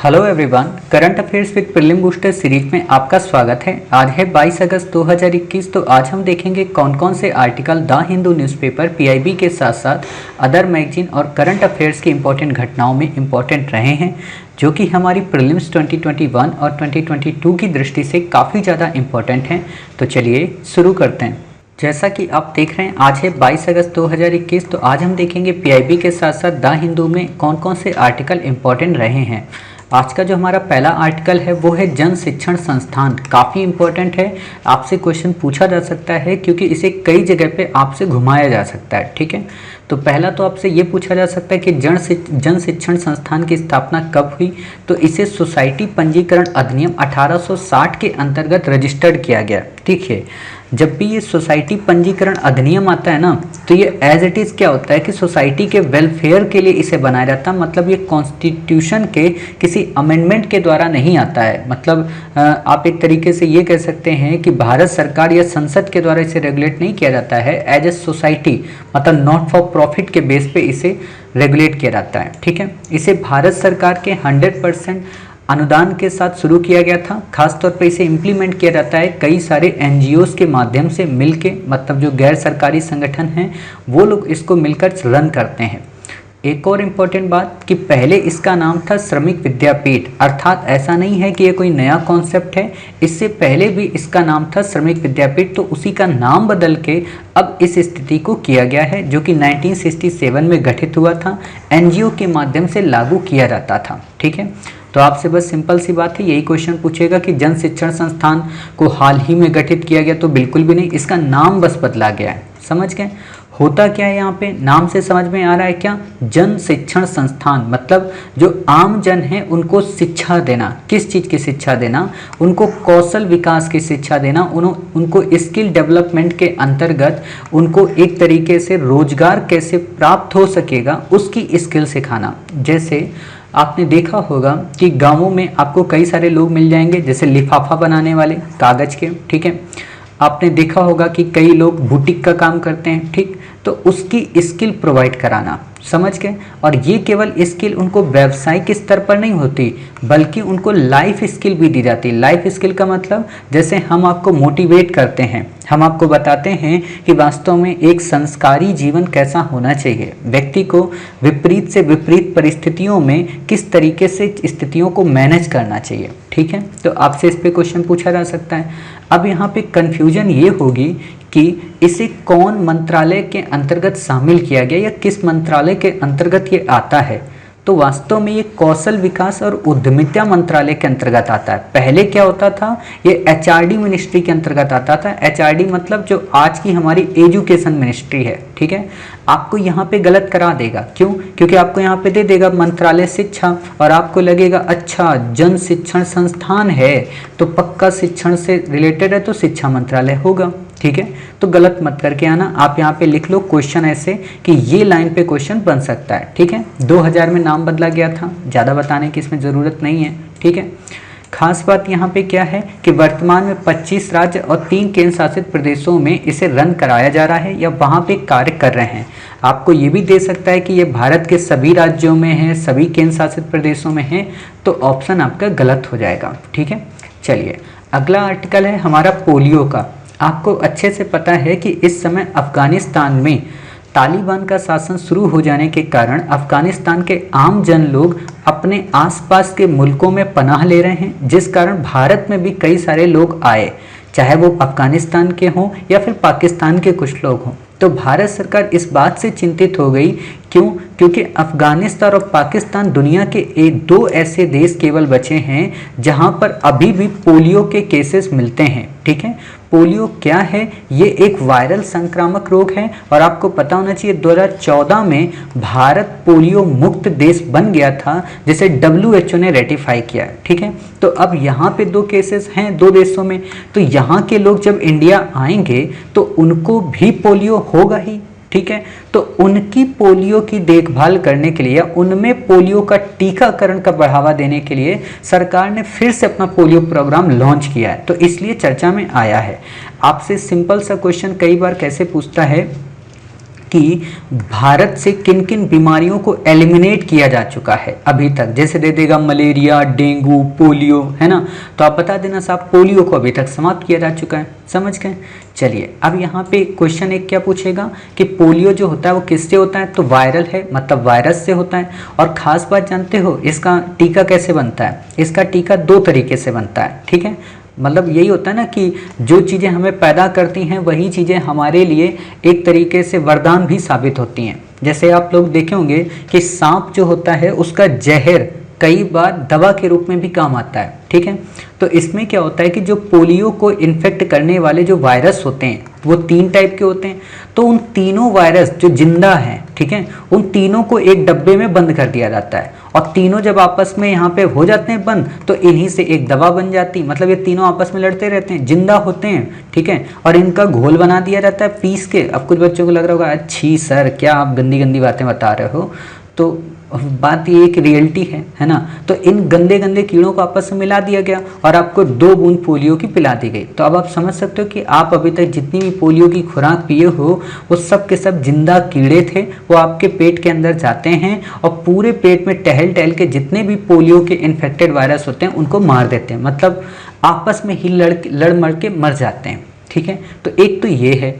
Hello everyone, current affairs with prelim booster series में आपका स्वागत है। आज है 22 अगस्त 2021। तो आज हम देखेंगे कौन कौन से article the Hindu newspaper PIB के साथ साथ अदर मैगजीन और करंट अफेयर्स की इंपॉर्टेंट घटनाओं में इंपॉर्टेंट रहे हैं, जो कि हमारी प्रीलिम्स 2021 और 2022 की दृष्टि से काफ़ी ज़्यादा इंपॉर्टेंट हैं। तो चलिए शुरू करते हैं। जैसा कि आप देख रहे हैं, आज है 22 अगस्त 2021। तो आज हम देखेंगे पीआईबी के साथ साथ द हिंदू में कौन कौन से आर्टिकल इंपॉर्टेंट रहे हैं। आज का जो हमारा पहला आर्टिकल है वो है जन शिक्षण संस्थान। काफ़ी इंपॉर्टेंट है, आपसे क्वेश्चन पूछा जा सकता है क्योंकि इसे कई जगह पे आपसे घुमाया जा सकता है। ठीक है, तो पहला तो आपसे ये पूछा जा सकता है कि जन शिक्षण संस्थान की स्थापना कब हुई। तो इसे सोसाइटी पंजीकरण अधिनियम 1860 के अंतर्गत रजिस्टर्ड किया गया। ठीक है, जब भी ये सोसाइटी पंजीकरण अधिनियम आता है ना, तो ये एज इट इज़ क्या होता है कि सोसाइटी के वेलफेयर के लिए इसे बनाया जाता है। मतलब ये कॉन्स्टिट्यूशन के किसी अमेंडमेंट के द्वारा नहीं आता है। मतलब आप एक तरीके से ये कह सकते हैं कि भारत सरकार या संसद के द्वारा इसे रेगुलेट नहीं किया जाता है। एज ए सोसाइटी, मतलब नॉट फॉर प्रॉफिट के बेस पे इसे रेगुलेट किया जाता है। ठीक है, इसे भारत सरकार के 100% अनुदान के साथ शुरू किया गया था। खासतौर पे इसे इम्प्लीमेंट किया जाता है कई सारे एनजीओज़ के माध्यम से मिलके, मतलब जो गैर सरकारी संगठन हैं वो लोग इसको मिलकर रन करते हैं। एक और इम्पोर्टेंट बात कि पहले इसका नाम था श्रमिक विद्यापीठ, अर्थात ऐसा नहीं है कि ये कोई नया कॉन्सेप्ट है। इससे पहले भी इसका नाम था श्रमिक विद्यापीठ, तो उसी का नाम बदल के अब इस स्थिति को किया गया है, जो कि 1967 में गठित हुआ था। एनजीओ के माध्यम से लागू किया जाता था। ठीक है, तो आपसे बस सिंपल सी बात है, यही क्वेश्चन पूछेगा कि जन शिक्षण संस्थान को हाल ही में गठित किया गया। तो बिल्कुल भी नहीं, इसका नाम बस बदला गया है। समझ गए होता क्या है? यहाँ पे नाम से समझ में आ रहा है क्या? जन शिक्षण संस्थान मतलब जो आम जन है उनको शिक्षा देना। किस चीज़ की शिक्षा देना? उनको कौशल विकास की शिक्षा देना। उनको स्किल डेवलपमेंट के अंतर्गत उनको एक तरीके से रोजगार कैसे प्राप्त हो सकेगा उसकी स्किल सिखाना। जैसे आपने देखा होगा कि गांवों में आपको कई सारे लोग मिल जाएंगे, जैसे लिफाफा बनाने वाले कागज़ के। ठीक है, आपने देखा होगा कि कई लोग बुटीक का काम करते हैं। ठीक, तो उसकी स्किल प्रोवाइड कराना। समझ गए? और ये केवल स्किल उनको व्यावसायिक स्तर पर नहीं होती, बल्कि उनको लाइफ स्किल भी दी जाती है। लाइफ स्किल का मतलब जैसे हम आपको मोटिवेट करते हैं, हम आपको बताते हैं कि वास्तव में एक संस्कारी जीवन कैसा होना चाहिए, व्यक्ति को विपरीत से विपरीत परिस्थितियों में किस तरीके से स्थितियों को मैनेज करना चाहिए। ठीक है, तो आपसे इस पे क्वेश्चन पूछा जा सकता है। अब यहाँ पे कन्फ्यूजन ये होगी कि इसे कौन मंत्रालय के अंतर्गत शामिल किया गया या किस मंत्रालय के अंतर्गत ये आता है। तो वास्तव में ये कौशल विकास और उद्यमिता मंत्रालय के अंतर्गत आता है। पहले क्या होता था, ये एचआरडी मिनिस्ट्री के अंतर्गत आता था। एचआरडी मतलब जो आज की हमारी एजुकेशन मिनिस्ट्री है। ठीक है, आपको यहाँ पे गलत करा देगा। क्यों? क्योंकि आपको यहाँ पे दे देगा मंत्रालय शिक्षा और आपको लगेगा अच्छा जन शिक्षण संस्थान है तो पक्का शिक्षण से रिलेटेड है, तो शिक्षा मंत्रालय होगा। ठीक है, तो गलत मत करके आना। आप यहाँ पे लिख लो क्वेश्चन ऐसे कि ये लाइन पे क्वेश्चन बन सकता है। ठीक है, 2000 में नाम बदला गया था, ज़्यादा बताने की इसमें ज़रूरत नहीं है। ठीक है, खास बात यहाँ पे क्या है कि वर्तमान में 25 राज्य और 3 केंद्र शासित प्रदेशों में इसे रन कराया जा रहा है या वहाँ पे कार्य कर रहे हैं। आपको ये भी दे सकता है कि ये भारत के सभी राज्यों में है, सभी केंद्र शासित प्रदेशों में है, तो ऑप्शन आपका गलत हो जाएगा। ठीक है, चलिए अगला आर्टिकल है हमारा पोलियो का। आपको अच्छे से पता है कि इस समय अफगानिस्तान में तालिबान का शासन शुरू हो जाने के कारण अफगानिस्तान के आम जन लोग अपने आसपास के मुल्कों में पनाह ले रहे हैं, जिस कारण भारत में भी कई सारे लोग आए, चाहे वो अफगानिस्तान के हों या फिर पाकिस्तान के कुछ लोग हों। तो भारत सरकार इस बात से चिंतित हो गई। क्यों? क्योंकि अफगानिस्तान और पाकिस्तान दुनिया के दो ऐसे देश केवल बचे हैं जहां पर अभी भी पोलियो के केसेस मिलते हैं। ठीक है, पोलियो क्या है? ये एक वायरल संक्रामक रोग है और आपको पता होना चाहिए 2014 में भारत पोलियो मुक्त देश बन गया था, जिसे WHO ने रेटिफाई किया। ठीक है, तो अब यहाँ पे 2 केसेस हैं 2 देशों में, तो यहाँ के लोग जब इंडिया आएंगे तो उनको भी पोलियो होगा ही। ठीक है, तो उनकी पोलियो की देखभाल करने के लिए, उनमें पोलियो का टीकाकरण का बढ़ावा देने के लिए सरकार ने फिर से अपना पोलियो प्रोग्राम लॉन्च किया है, तो इसलिए चर्चा में आया है। आपसे सिंपल सा क्वेश्चन कई बार कैसे पूछता है कि भारत से किन किन बीमारियों को एलिमिनेट किया जा चुका है अभी तक, जैसे दे देगा मलेरिया, डेंगू, पोलियो, है ना। तो आप बता देना साहब पोलियो को अभी तक समाप्त किया जा चुका है, समझ गए। चलिए अब यहाँ पे क्वेश्चन एक क्या पूछेगा कि पोलियो जो होता है वो किससे होता है, तो वायरल है, मतलब वायरस से होता है। और ख़ास बात जानते हो इसका टीका कैसे बनता है, इसका टीका 2 तरीके से बनता है, ठीक है। मतलब यही होता है ना कि जो चीज़ें हमें पैदा करती हैं वही चीज़ें हमारे लिए एक तरीके से वरदान भी साबित होती हैं। जैसे आप लोग देखे होंगे कि सांप जो होता है उसका जहर कई बार दवा के रूप में भी काम आता है, ठीक है। तो इसमें क्या होता है कि जो पोलियो को इन्फेक्ट करने वाले जो वायरस होते हैं वो 3 टाइप के होते हैं। तो उन तीनों वायरस जो जिंदा हैं, ठीक है, उन तीनों को एक डब्बे में बंद कर दिया जाता है और तीनों जब आपस में यहाँ पे हो जाते हैं बंद तो इन्हीं से एक दवा बन जाती, मतलब ये तीनों आपस में लड़ते रहते हैं, जिंदा होते हैं, ठीक है। और इनका घोल बना दिया जाता है पीस के। अब कुछ बच्चों को लग रहा होगा अच्छी सर क्या आप गंदी गंदी बातें बता रहे हो, तो बात ये एक रियलिटी है ना। तो इन गंदे गंदे कीड़ों को आपस में मिला दिया गया और आपको 2 बूंद पोलियो की पिला दी गई। तो अब आप समझ सकते हो कि आप अभी तक जितनी भी पोलियो की खुराक पिए हो वो सब के सब जिंदा कीड़े थे, वो आपके पेट के अंदर जाते हैं और पूरे पेट में टहल टहल के जितने भी पोलियो के इन्फेक्टेड वायरस होते हैं उनको मार देते हैं, मतलब आपस में ही लड़ मर के मर जाते हैं, ठीक है। तो एक तो ये है।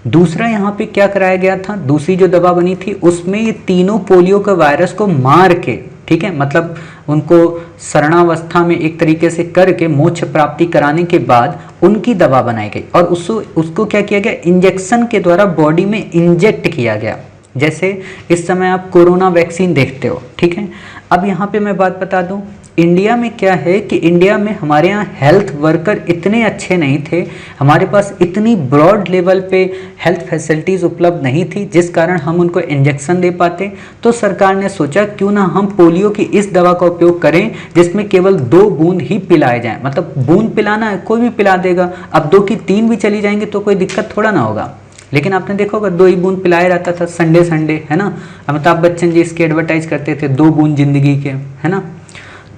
दूसरा यहाँ पे क्या कराया गया था, दूसरी जो दवा बनी थी उसमें ये तीनों पोलियो के वायरस को मार के, ठीक है, मतलब उनको शरणावस्था में एक तरीके से करके मोक्ष प्राप्ति कराने के बाद उनकी दवा बनाई गई और उसको क्या किया गया, इंजेक्शन के द्वारा बॉडी में इंजेक्ट किया गया। जैसे इस समय आप कोरोना वैक्सीन देखते हो, ठीक है। अब यहाँ पे मैं बात बता दूं, इंडिया में क्या है कि इंडिया में हमारे यहाँ हेल्थ वर्कर इतने अच्छे नहीं थे, हमारे पास इतनी ब्रॉड लेवल पे हेल्थ फैसिलिटीज़ उपलब्ध नहीं थी जिस कारण हम उनको इंजेक्शन दे पाते। तो सरकार ने सोचा क्यों ना हम पोलियो की इस दवा का उपयोग करें जिसमें केवल 2 बूंद ही पिलाए जाएं, मतलब बूंद पिलाना है कोई भी पिला देगा, अब 2 की 3 भी चली जाएंगे तो कोई दिक्कत थोड़ा ना होगा। लेकिन आपने देखा होगा 2 ही बूंद पिलाया जाता था संडे, है ना। अमिताभ बच्चन जी इसके एडवर्टाइज करते थे 2 बूंद जिंदगी के, है ना।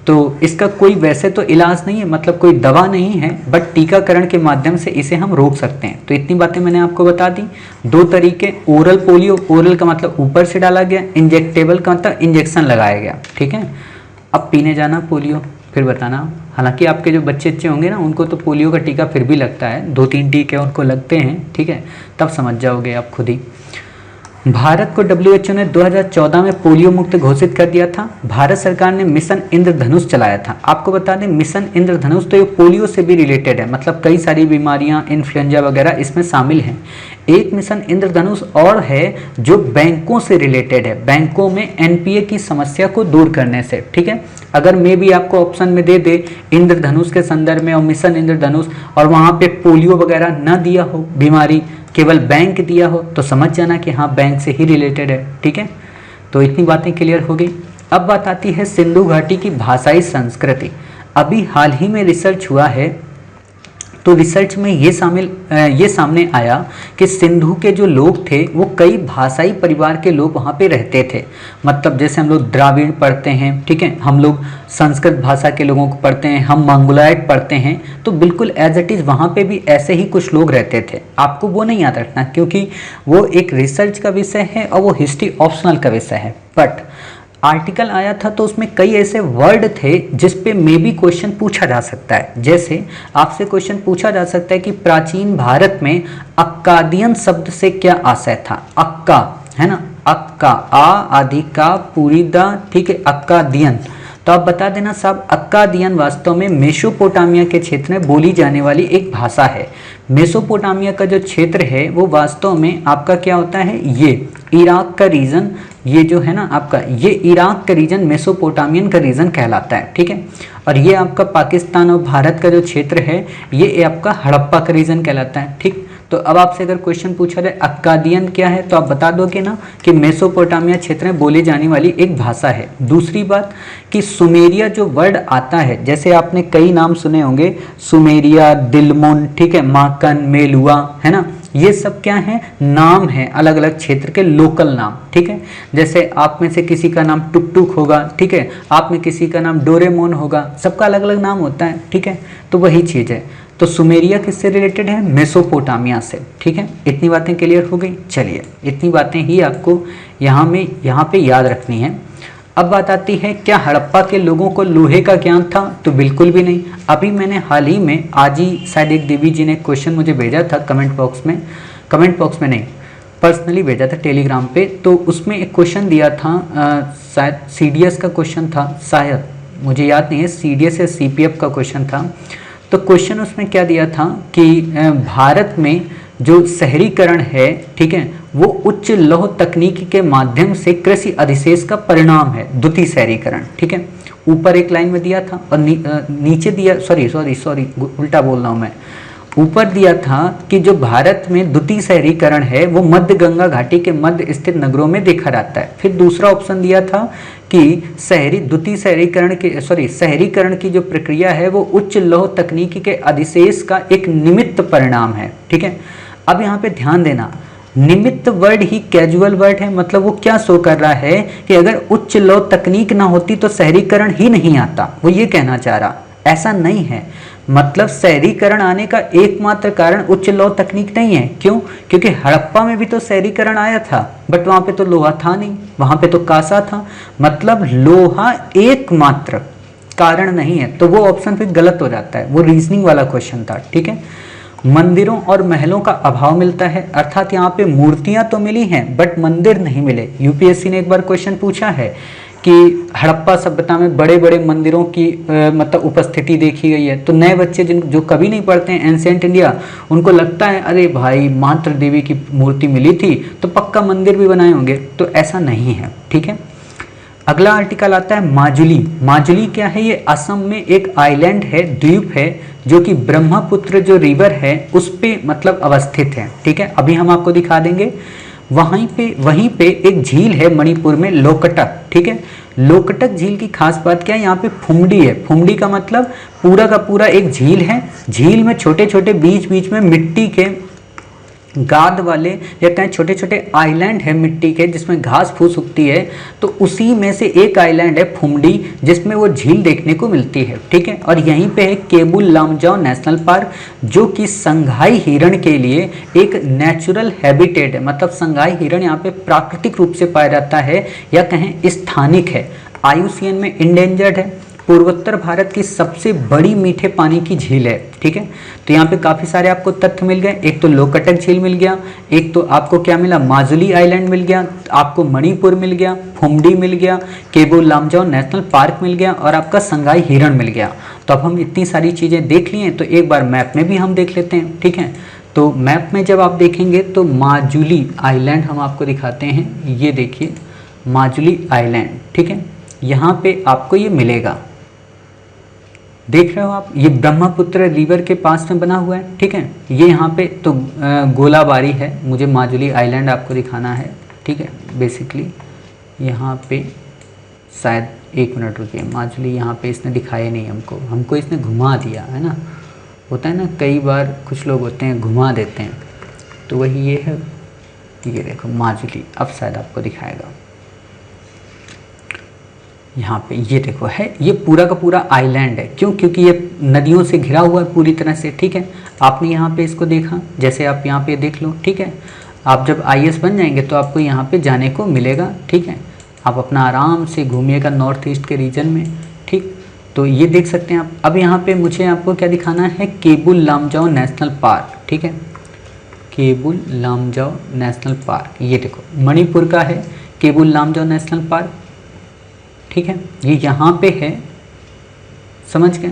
तो इसका कोई वैसे तो इलाज नहीं है, मतलब कोई दवा नहीं है, बट टीकाकरण के माध्यम से इसे हम रोक सकते हैं। तो इतनी बातें मैंने आपको बता दी। 2 तरीके, ओरल पोलियो, ओरल का मतलब ऊपर से डाला गया, इंजेक्टेबल का मतलब इंजेक्शन लगाया गया, ठीक है। अब पीने जाना पोलियो फिर बताना, हालांकि आपके जो बच्चे होंगे ना उनको तो पोलियो का टीका फिर भी लगता है, 2-3 टीके उनको लगते हैं, ठीक है, तब समझ जाओगे आप खुद ही। भारत को WHO ने 2014 में पोलियो मुक्त घोषित कर दिया था। भारत सरकार ने मिशन इंद्रधनुष चलाया था। आपको बता दें मिशन इंद्रधनुष तो ये पोलियो से भी रिलेटेड है, मतलब कई सारी बीमारियां, इन्फ्लुएंजा वगैरह इसमें शामिल हैं। एक मिशन इंद्रधनुष और है जो बैंकों से रिलेटेड है, बैंकों में NPA की समस्या को दूर करने से, ठीक है। अगर मैं भी आपको ऑप्शन में दे दे इंद्रधनुष के संदर्भ में और मिशन इंद्रधनुष और वहाँ पे पोलियो वगैरह न दिया हो बीमारी, केवल बैंक दिया हो, तो समझ जाना कि हाँ बैंक से ही रिलेटेड है, ठीक है। तो इतनी बातें क्लियर हो गई। अब बात आती है सिंधु घाटी की भाषाई संस्कृति। अभी हाल ही में रिसर्च हुआ है, तो रिसर्च में ये सामने आया कि सिंधु के जो लोग थे वो कई भाषाई परिवार के लोग वहाँ पे रहते थे। मतलब जैसे हम लोग द्राविड़ पढ़ते हैं, ठीक है, हम लोग संस्कृत भाषा के लोगों को पढ़ते हैं, हम मंगोलाइट पढ़ते हैं, तो बिल्कुल एज इट इज़ वहाँ पे भी ऐसे ही कुछ लोग रहते थे। आपको वो नहीं याद रखना क्योंकि वो एक रिसर्च का विषय है और वो हिस्ट्री ऑप्शनल का विषय है। बट आर्टिकल आया था तो उसमें कई ऐसे वर्ड थे जिस पे मे बी क्वेश्चन पूछा जा सकता है। जैसे आपसे क्वेश्चन पूछा जा सकता है कि प्राचीन भारत में अक्कादियन शब्द से क्या आशय था। अक्का है ना, अक्का, आ आदि का पूरी दा, ठीक है, अक्कादियन। तो आप बता देना साहब अक्कादियन वास्तव में मेसोपोटामिया के क्षेत्र में बोली जाने वाली एक भाषा है। मेसोपोटामिया का जो क्षेत्र है वो वास्तव में आपका क्या होता है, ये इराक का रीजन, ये जो है ना आपका ये इराक का रीजन मेसोपोटामियन का रीजन कहलाता है, ठीक है। और ये आपका पाकिस्तान और भारत का जो क्षेत्र है ये आपका हड़प्पा का रीजन कहलाता है, ठीक। तो अब आपसे अगर क्वेश्चन पूछा जाए अक्कादियन क्या है तो आप बता दोगे ना कि मेसोपोटामिया क्षेत्र में बोली जाने वाली एक भाषा है। दूसरी बात कि सुमेरिया जो वर्ड आता है, जैसे आपने कई नाम सुने होंगे, सुमेरिया, दिलमुन, ठीक है, माकन, मेलुआ, है ना, ये सब क्या है, नाम है, अलग अलग क्षेत्र के लोकल नाम, ठीक है। जैसे आप में से किसी का नाम टुक टुक होगा, ठीक है, आप में किसी का नाम डोरेमोन होगा, सबका अलग अलग नाम होता है, ठीक है। तो वही चीज़ है। तो सुमेरिया किससे रिलेटेड है, मेसोपोटामिया से, ठीक है। इतनी बातें क्लियर हो गई। चलिए, इतनी बातें ही आपको यहाँ पे याद रखनी है। अब बात आती है, क्या हड़प्पा के लोगों को लोहे का ज्ञान था? तो बिल्कुल भी नहीं। अभी मैंने हाल ही में, आज ही शायद एक देवी जी ने क्वेश्चन मुझे भेजा था कमेंट बॉक्स में नहीं, पर्सनली भेजा था टेलीग्राम पे। तो उसमें एक क्वेश्चन दिया था, शायद CDS का क्वेश्चन था, शायद मुझे याद नहीं है, CDS या CPF का क्वेश्चन था। तो क्वेश्चन उसमें क्या दिया था कि भारत में जो शहरीकरण है, ठीक है, वो उच्च लौह तकनीक के माध्यम से कृषि अधिशेष का परिणाम है, द्वितीय शहरीकरण, ठीक है। ऊपर एक लाइन में दिया था और नीचे दिया, सॉरी उल्टा बोल रहा हूँ मैं, ऊपर दिया था कि जो भारत में द्वितीय शहरीकरण है वो मध्य गंगा घाटी के मध्य स्थित नगरों में देखा जाता है। फिर दूसरा ऑप्शन दिया था कि शहरीकरण की जो प्रक्रिया है वो उच्च लौह तकनीकी के अधिशेष का एक निमित्त परिणाम है, ठीक है। अब यहाँ पे ध्यान देना, निमित्त वर्ड ही कैजुअल वर्ड है, मतलब वो क्या शो कर रहा है कि अगर उच्च लौह तकनीक ना होती तो शहरीकरण ही नहीं आता, वो ये कहना चाह रहा। ऐसा नहीं है, मतलब शहरीकरण आने का एकमात्र कारण उच्च लौह तकनीक नहीं है। क्यों? क्योंकि हड़प्पा में भी तो शहरीकरण आया था, बट वहां पे तो लोहा था नहीं, वहां पे तो कांसा था, मतलब लोहा एकमात्र कारण नहीं है। तो वो ऑप्शन फिर गलत हो जाता है, वो रीजनिंग वाला क्वेश्चन था, ठीक है। मंदिरों और महलों का अभाव मिलता है, अर्थात यहाँ पे मूर्तियां तो मिली हैं बट मंदिर नहीं मिले। यूपीएससी ने एक बार क्वेश्चन पूछा है कि हड़प्पा सभ्यता में बड़े बड़े मंदिरों की मतलब उपस्थिति देखी गई है। तो नए बच्चे जो कभी नहीं पढ़ते हैं एंशिएंट इंडिया, उनको लगता है अरे भाई मातृ देवी की मूर्ति मिली थी तो पक्का मंदिर भी बनाए होंगे, तो ऐसा नहीं है, ठीक है। अगला आर्टिकल आता है माजुली। माजुली क्या है? ये असम में एक आइलैंड है, द्वीप है, जो कि ब्रह्मपुत्र जो रिवर है उस पे मतलब अवस्थित है, ठीक है। अभी हम आपको दिखा देंगे। वहीं पे एक झील है मणिपुर में, लोकटक, ठीक है। लोकटक झील की खास बात क्या है? यहाँ पे फुमडी है। फुमडी का मतलब पूरा का पूरा एक झील है। झील में छोटे छोटे बीच बीच में मिट्टी के गाद वाले या कहें छोटे छोटे आइलैंड है मिट्टी के, जिसमें घास फूस उगती है। तो उसी में से एक आइलैंड है फुमडी, जिसमें वो झील देखने को मिलती है, ठीक है। और यहीं पे है केबुल लामजाओ नेशनल पार्क, जो कि संघाई हिरण के लिए एक नेचुरल हैबिटेट है, मतलब संघाई हिरण यहाँ पे प्राकृतिक रूप से पाया जाता है या कहें स्थानिक है। IUCN में इंडेंजर्ड है। पूर्वोत्तर भारत की सबसे बड़ी मीठे पानी की झील है, ठीक है। तो यहाँ पे काफी सारे आपको तथ्य मिल गए। एक तो लोकटक झील मिल गया, एक तो आपको क्या मिला, माजुली आइलैंड मिल गया, आपको मणिपुर मिल गया, फुमडी मिल गया, केबुल लामजाओ नेशनल पार्क मिल गया और आपका संघाई हिरण मिल गया। तो अब हम इतनी सारी चीजें देख लिए, तो एक बार मैप में भी हम देख लेते हैं, ठीक है। तो मैप में जब आप देखेंगे तो माजुली आइलैंड हम आपको दिखाते हैं। ये देखिए माजुली आइलैंड, ठीक है। यहाँ पे आपको ये मिलेगा, देख रहे हो आप, ये ब्रह्मपुत्र रिवर के पास में बना हुआ है, ठीक है। ये यहाँ पे तो गोलाबारी है, मुझे माजुली आइलैंड आपको दिखाना है, ठीक है। बेसिकली यहाँ पे शायद, एक मिनट रुकिए, माजुली यहाँ पे इसने दिखाया नहीं हमको इसने घुमा दिया है ना, होता है ना कई बार कुछ लोग होते हैं घुमा देते हैं, तो वही ये है। ये देखो माजुली, अब शायद आपको दिखाएगा। यहाँ पे ये देखो है, ये पूरा का पूरा आइलैंड है। क्यों? क्योंकि ये नदियों से घिरा हुआ है पूरी तरह से, ठीक है। आपने यहाँ पे इसको देखा, जैसे आप यहाँ पे देख लो, ठीक है। आप जब IAS बन जाएंगे तो आपको यहाँ पे जाने को मिलेगा, ठीक है। आप अपना आराम से घूमिएगा नॉर्थ ईस्ट के रीजन में, ठीक। तो ये देख सकते हैं आप। अब यहाँ पे मुझे आपको क्या दिखाना है, केबुल लामजाओ नेशनल पार्क, ठीक है। केबुल लामजाओ नेशनल पार्क, ये देखो मणिपुर का है केबुल लामजाओ नेशनल पार्क, ठीक है। ये यहाँ पे है, समझ गए।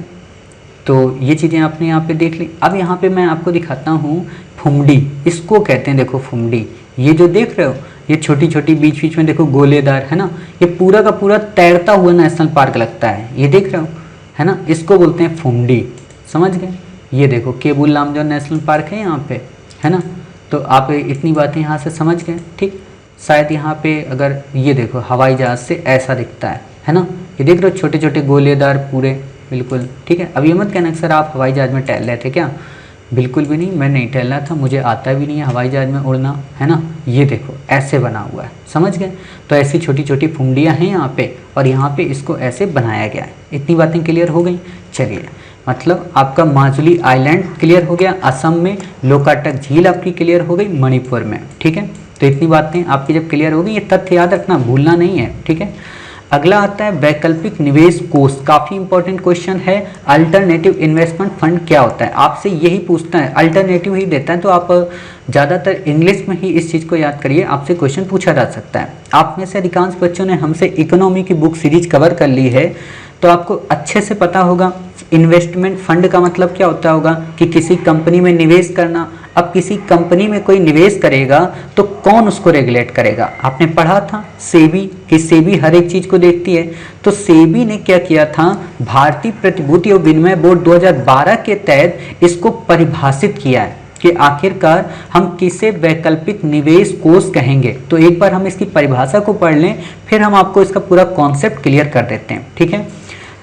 तो ये चीज़ें आपने यहाँ पे देख ली। अब यहाँ पे मैं आपको दिखाता हूँ फुमडी, इसको कहते हैं, देखो फुमडी, ये जो देख रहे हो, ये छोटी छोटी बीच बीच में देखो गोलेदार है ना, ये पूरा का पूरा तैरता हुआ नेशनल पार्क लगता है, ये देख रहे हो है ना, इसको बोलते हैं फुमडी, समझ गए। ये देखो केबुल लामजाओ नेशनल पार्क है यहाँ पे, है ना। तो आप इतनी बातें यहाँ से समझ गए, ठीक। शायद यहाँ पे अगर ये देखो हवाई जहाज़ से ऐसा दिखता है ना, ये देख रहे हो छोटे छोटे गोलेदार पूरे, बिल्कुल ठीक है। अब ये मत कहना कि सर आप हवाई जहाज़ में टहल रहे थे क्या, बिल्कुल भी नहीं, मैं नहीं टहला था, मुझे आता भी नहीं है हवाई जहाज़ में उड़ना, है ना। ये देखो ऐसे बना हुआ है, समझ गए। तो ऐसी छोटी छोटी फुंडियाँ हैं यहाँ पे, और यहाँ पे इसको ऐसे बनाया गया है। इतनी बातें क्लियर हो गई। चलिए, मतलब आपका माजुली आइलैंड क्लियर हो गया असम में, लोकाटक झील आपकी क्लियर हो गई मणिपुर में, ठीक है। तो इतनी बातें आपकी जब क्लियर हो गई, ये तथ्य याद रखना, भूलना नहीं है, ठीक है। अगला आता है वैकल्पिक निवेश कोष। काफ़ी इंपॉर्टेंट क्वेश्चन है। अल्टरनेटिव इन्वेस्टमेंट फंड क्या होता है, आपसे यही पूछता है, अल्टरनेटिव ही देता है। तो आप ज़्यादातर इंग्लिश में ही इस चीज़ को याद करिए, आपसे क्वेश्चन पूछा जा सकता है। आप में से अधिकांश बच्चों ने हमसे इकोनॉमी की बुक सीरीज कवर कर ली है, तो आपको अच्छे से पता होगा इन्वेस्टमेंट फंड का मतलब क्या होता होगा कि किसी कंपनी में निवेश करना। अब किसी कंपनी में कोई निवेश करेगा तो कौन उसको रेगुलेट करेगा, आपने पढ़ा था सेबी, कि सेबी हर एक चीज को देखती है। तो सेबी ने क्या किया था, भारतीय प्रतिभूति और विनिमय बोर्ड 2012 के तहत इसको परिभाषित किया है कि आखिरकार हम किसे वैकल्पिक निवेश कोष कहेंगे। तो एक बार हम इसकी परिभाषा को पढ़ लें, फिर हम आपको इसका पूरा कॉन्सेप्ट क्लियर कर देते हैं, ठीक है।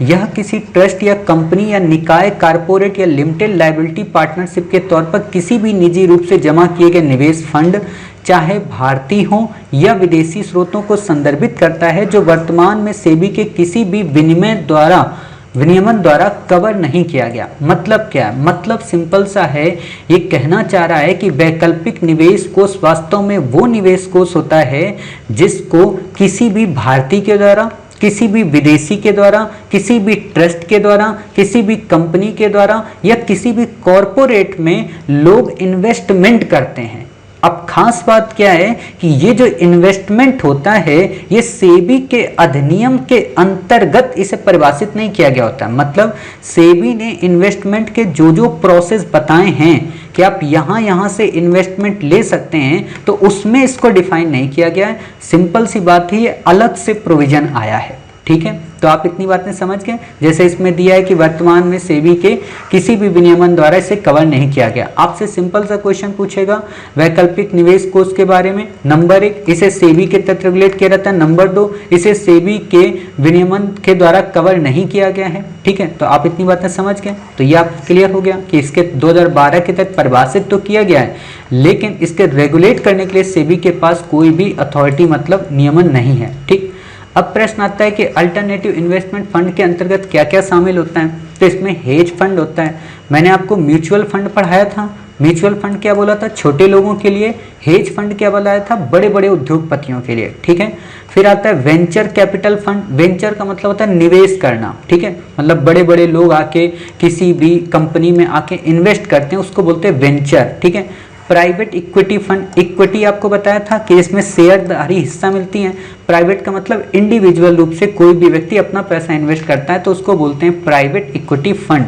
यह किसी ट्रस्ट या कंपनी या निकाय, कारपोरेट या लिमिटेड लायबिलिटी पार्टनरशिप के तौर पर किसी भी निजी रूप से जमा किए गए निवेश फंड, चाहे भारतीय हो या विदेशी स्रोतों को संदर्भित करता है, जो वर्तमान में सेबी के किसी भी विनियमन द्वारा कवर नहीं किया गया। मतलब क्या है, मतलब सिंपल सा है, ये कहना चाह रहा है कि वैकल्पिक निवेश कोष वास्तव में वो निवेश कोष होता है जिसको किसी भी भारतीय के द्वारा, किसी भी विदेशी के द्वारा, किसी भी ट्रस्ट के द्वारा, किसी भी कंपनी के द्वारा या किसी भी कॉरपोरेट में लोग इन्वेस्टमेंट करते हैं। अब खास बात क्या है कि ये जो इन्वेस्टमेंट होता है, ये सेबी के अधिनियम के अंतर्गत इसे परिभाषित नहीं किया गया होता है। मतलब सेबी ने इन्वेस्टमेंट के जो प्रोसेस बताए हैं कि आप यहाँ से इन्वेस्टमेंट ले सकते हैं, तो उसमें इसको डिफाइन नहीं किया गया है। सिंपल सी बात है, ये अलग से प्रोविजन आया है, ठीक है। तो आप इतनी बातें समझ गए। जैसे इसमें दिया है कि वर्तमान में सेबी के किसी भी विनियमन द्वारा इसे कवर नहीं किया गया। आपसे सिंपल सा क्वेश्चन पूछेगा वैकल्पिक निवेश कोष के बारे में। नंबर 1, इसे सेबी के तहत रेगुलेट किया रहता है। नंबर 2, इसे सेबी के विनियमन के द्वारा कवर नहीं किया गया है, ठीक है। तो आप इतनी बातें समझ गए। तो ये आप क्लियर हो गया कि इसके 2012 के तहत परिभाषित तो किया गया है, लेकिन इसके रेगुलेट करने के लिए सेबी के पास कोई भी अथॉरिटी मतलब नियमन नहीं है, ठीक। अब प्रश्न आता है कि अल्टरनेटिव इन्वेस्टमेंट फंड के अंतर्गत क्या क्या शामिल होता है। तो इसमें हेज फंड होता है। मैंने आपको म्यूचुअल फंड पढ़ाया था। म्यूचुअल फंड क्या बोला था, छोटे लोगों के लिए। हेज फंड क्या बताया था, बड़े बड़े उद्योगपतियों के लिए, ठीक है। फिर आता है वेंचर कैपिटल फंड। वेंचर का मतलब होता है निवेश करना, ठीक है। मतलब बड़े बड़े लोग आके किसी भी कंपनी में आके इन्वेस्ट करते हैं, उसको बोलते हैं वेंचर, ठीक है। प्राइवेट इक्विटी फंड, इक्विटी आपको बताया था कि इसमें शेयरधारी हिस्सा मिलती हैं। प्राइवेट का मतलब इंडिविजुअल रूप से कोई भी व्यक्ति अपना पैसा इन्वेस्ट करता है, तो उसको बोलते हैं private equity fund.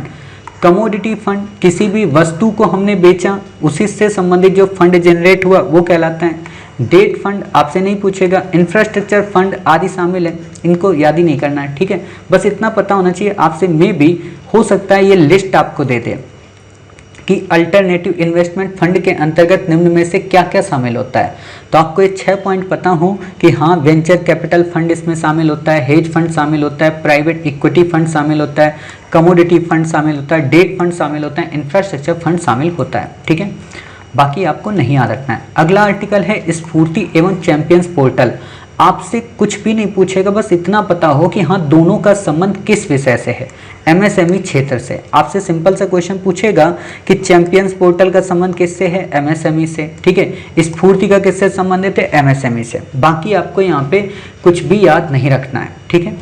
Commodity fund, किसी भी वस्तु को हमने बेचा, उसी से संबंधित जो फंड जनरेट हुआ वो कहलाता है। डेट फंड आपसे नहीं पूछेगा। इंफ्रास्ट्रक्चर फंड आदि शामिल है, इनको याद ही नहीं करना है, ठीक है। बस इतना पता होना चाहिए आपसे, में भी हो सकता है ये लिस्ट आपको दे दे कि अल्टरनेटिव इन्वेस्टमेंट फंड के अंतर्गत निम्न में से क्या क्या शामिल होता है। तो आपको ये 6 पॉइंट पता हो कि हाँ, वेंचर कैपिटल फंड इसमें शामिल होता है, हेज फंड शामिल होता है, प्राइवेट इक्विटी फंड शामिल होता है, कमोडिटी फंड शामिल होता है, डेट फंड शामिल होता है, इंफ्रास्ट्रक्चर फंड शामिल होता है, ठीक है। बाकी आपको नहीं याद रखना है। अगला आर्टिकल है स्फूर्ति एवं चैंपियंस पोर्टल। आपसे कुछ भी नहीं पूछेगा, बस इतना पता हो कि हाँ, दोनों का संबंध किस विषय से है, एमएसएमई क्षेत्र से। आपसे सिंपल सा क्वेश्चन पूछेगा कि चैंपियंस पोर्टल का संबंध किससे है, एमएसएमई से, ठीक है। स्फूर्ति का किससे संबंधित है, एमएसएमई से। बाकी आपको यहाँ पे कुछ भी याद नहीं रखना है, ठीक है।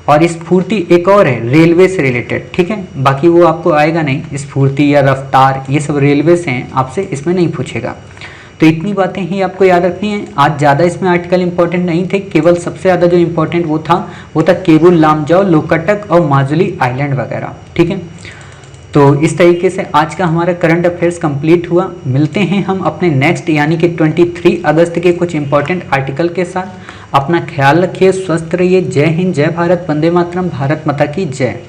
और स्फूर्ति एक और है, रेलवे से रिलेटेड, ठीक है। बाकी वो आपको आएगा नहीं, स्फूर्ति या रफ्तार, ये सब रेलवे से हैं, आपसे इसमें नहीं पूछेगा। तो इतनी बातें ही आपको याद रखनी है। आज ज़्यादा इसमें आर्टिकल इंपॉर्टेंट नहीं थे, केवल सबसे ज़्यादा जो इंपॉर्टेंट वो था केबुल लामजाओ, लोकाटक और माजुली आइलैंड वगैरह, ठीक है। तो इस तरीके से आज का हमारा करंट अफेयर्स कंप्लीट हुआ। मिलते हैं हम अपने नेक्स्ट यानी कि 23 अगस्त के कुछ इंपॉर्टेंट आर्टिकल के साथ। अपना ख्याल रखिए, स्वस्थ रहिए। जय हिंद, जय भारत, वंदे मातरम, भारत माता की जय।